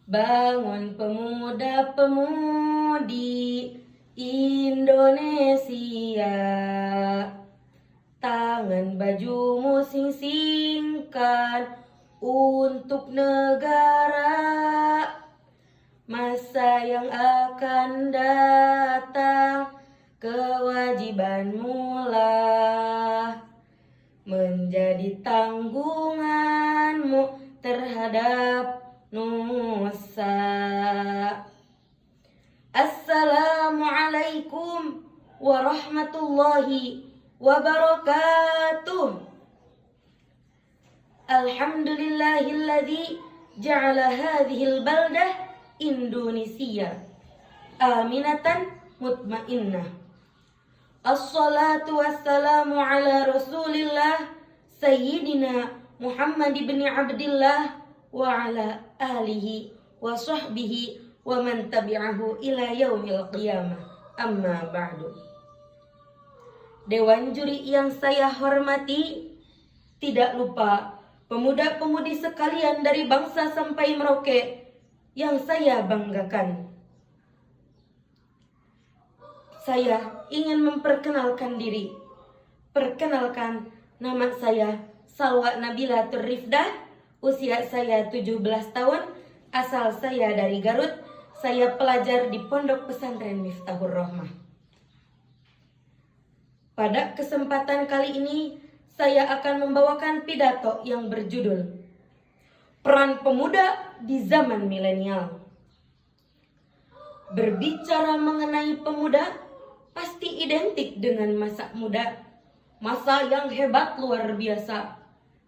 Bangun pemuda-pemudi Indonesia, tangan bajumu sing-singkan untuk negara. Masa yang akan datang, kewajibanmu lah menjadi tanggunganmu terhadap Nusa. Assalamualaikum warahmatullahi wabarakatuh. Alhamdulillahilladzi ja'ala hadhil baldah Indonesia aminatan mutmainnah. Assalatu wassalamu ala rasulillah Sayyidina Muhammad ibn Abdillah wa ala alihi wa sahbihi wa man tabi'ahu ila yaumil qiyamah. Amma ba'du. Dewan juri yang saya hormati, tidak lupa pemuda-pemudi sekalian dari bangsa sampai Merauke yang saya banggakan. Saya ingin memperkenalkan diri. Perkenalkan, nama saya Salwa Nabila Turrifdah. Usia saya 17 tahun. Asal saya dari Garut. Saya pelajar di Pondok Pesantren Miftahur Rahmah. Pada kesempatan kali ini, saya akan membawakan pidato yang berjudul Peran Pemuda di Zaman Milenial. Berbicara mengenai pemuda, pasti identik dengan masa muda, masa yang hebat luar biasa.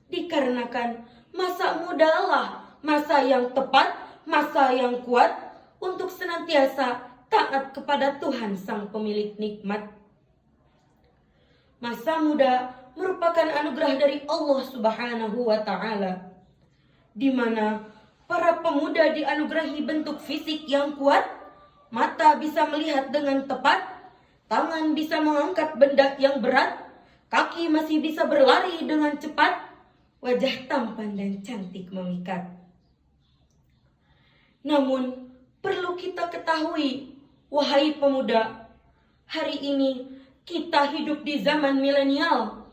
Dikarenakan masa muda lah masa yang tepat, masa yang kuat untuk senantiasa taat kepada Tuhan Sang Pemilik nikmat. Masa muda merupakan anugerah dari Allah Subhanahu wa Ta'ala, di mana para pemuda dianugerahi bentuk fisik yang kuat, mata bisa melihat dengan tepat, tangan bisa mengangkat benda yang berat, kaki masih bisa berlari dengan cepat, wajah tampan dan cantik memikat. Namun, perlu kita ketahui, wahai pemuda, hari ini kita hidup di zaman milenial.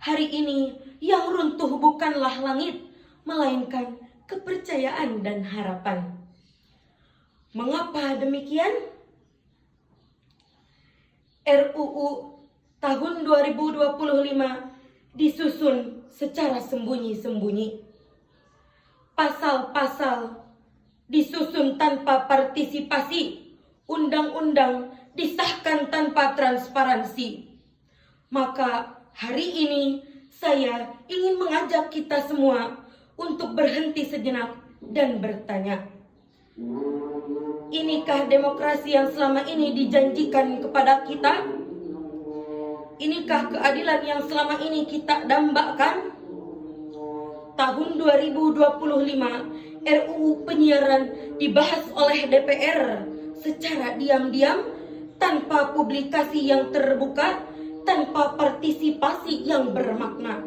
Hari ini yang runtuh bukanlah langit, melainkan kepercayaan dan harapan. Mengapa demikian? RUU tahun 2025 disusun secara sembunyi-sembunyi. Pasal-pasal disusun tanpa partisipasi. Undang-undang disahkan tanpa transparansi. Maka hari ini saya ingin mengajak kita semua untuk berhenti sejenak dan bertanya, inikah demokrasi yang selama ini dijanjikan kepada kita? Inikah keadilan yang selama ini kita dambakan? Tahun 2025, RUU penyiaran dibahas oleh DPR secara diam-diam, tanpa publikasi yang terbuka, tanpa partisipasi yang bermakna.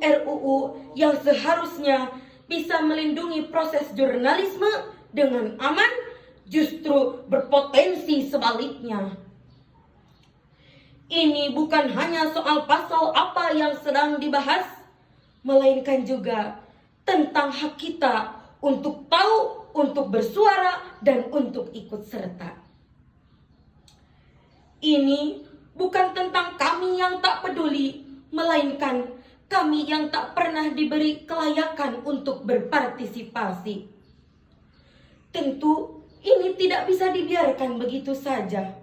RUU yang seharusnya bisa melindungi proses jurnalisme dengan aman, justru berpotensi sebaliknya. Ini bukan hanya soal pasal apa yang sedang dibahas, melainkan juga tentang hak kita untuk tahu, untuk bersuara, dan untuk ikut serta. Ini bukan tentang kami yang tak peduli, melainkan kami yang tak pernah diberi kelayakan untuk berpartisipasi. Tentu ini tidak bisa dibiarkan begitu saja.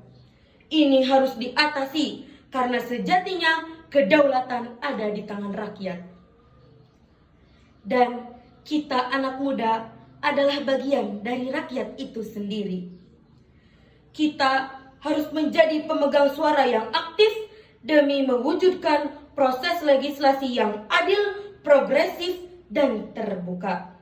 Ini harus diatasi karena sejatinya kedaulatan ada di tangan rakyat. Dan kita anak muda adalah bagian dari rakyat itu sendiri. Kita harus menjadi pemegang suara yang aktif demi mewujudkan proses legislasi yang adil, progresif, dan terbuka.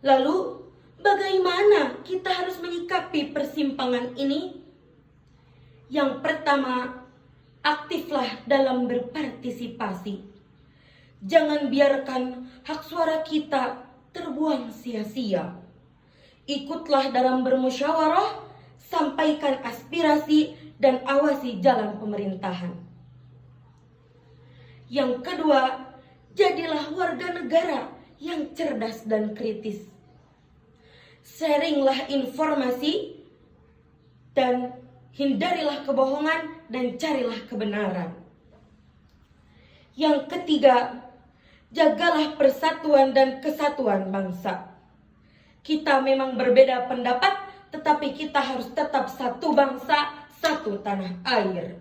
Lalu, bagaimana kita harus menyikapi persimpangan ini? Yang pertama, aktiflah dalam berpartisipasi. Jangan biarkan hak suara kita terbuang sia-sia. Ikutlah dalam bermusyawarah, sampaikan aspirasi dan awasi jalan pemerintahan. Yang kedua, jadilah warga negara yang cerdas dan kritis. Sharinglah informasi dan hindarilah kebohongan dan carilah kebenaran. Yang ketiga, jagalah persatuan dan kesatuan bangsa. Kita memang berbeda pendapat, tetapi kita harus tetap satu bangsa, satu tanah air.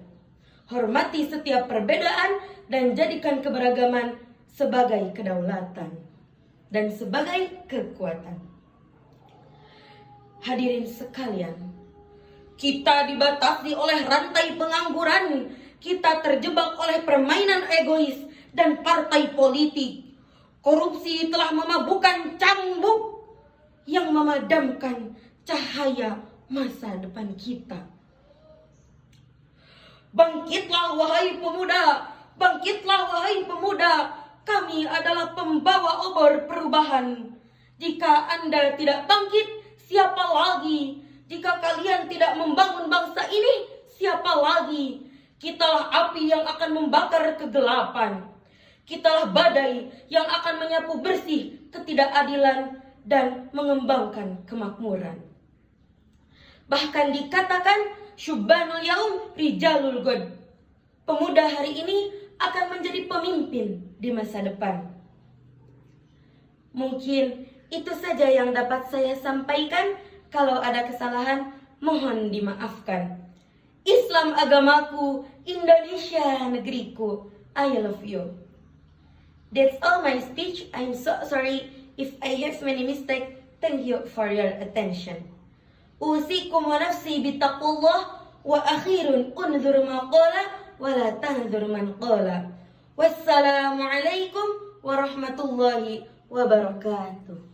Hormati setiap perbedaan dan jadikan keberagaman sebagai kedaulatan dan sebagai kekuatan. Hadirin sekalian, kita dibatasi oleh rantai pengangguran, kita terjebak oleh permainan egois dan partai politik. Korupsi telah memabukkan cambuk yang memadamkan cahaya masa depan kita. Bangkitlah wahai pemuda, bangkitlah wahai pemuda, kami adalah pembawa obor perubahan. Jika Anda tidak bangkit, siapa lagi? Jika kalian tidak membangun bangsa ini, siapa lagi? Kitalah api yang akan membakar kegelapan. Kitalah badai yang akan menyapu bersih ketidakadilan dan mengembangkan kemakmuran. Bahkan dikatakan syubbanul yaum rijalul ghad. Pemuda hari ini akan menjadi pemimpin di masa depan. Mungkin itu saja yang dapat saya sampaikan. Kalau ada kesalahan, mohon dimaafkan. Islam agamaku, Indonesia negeriku. I love you. That's all my speech. I'm so sorry if I have many mistakes. Thank you for your attention. Usikum wa nafsi bitaqullah wa akhirun unzur ma qala wa la tanzur man qala. Wassalamualaikum warahmatullahi wabarakatuh.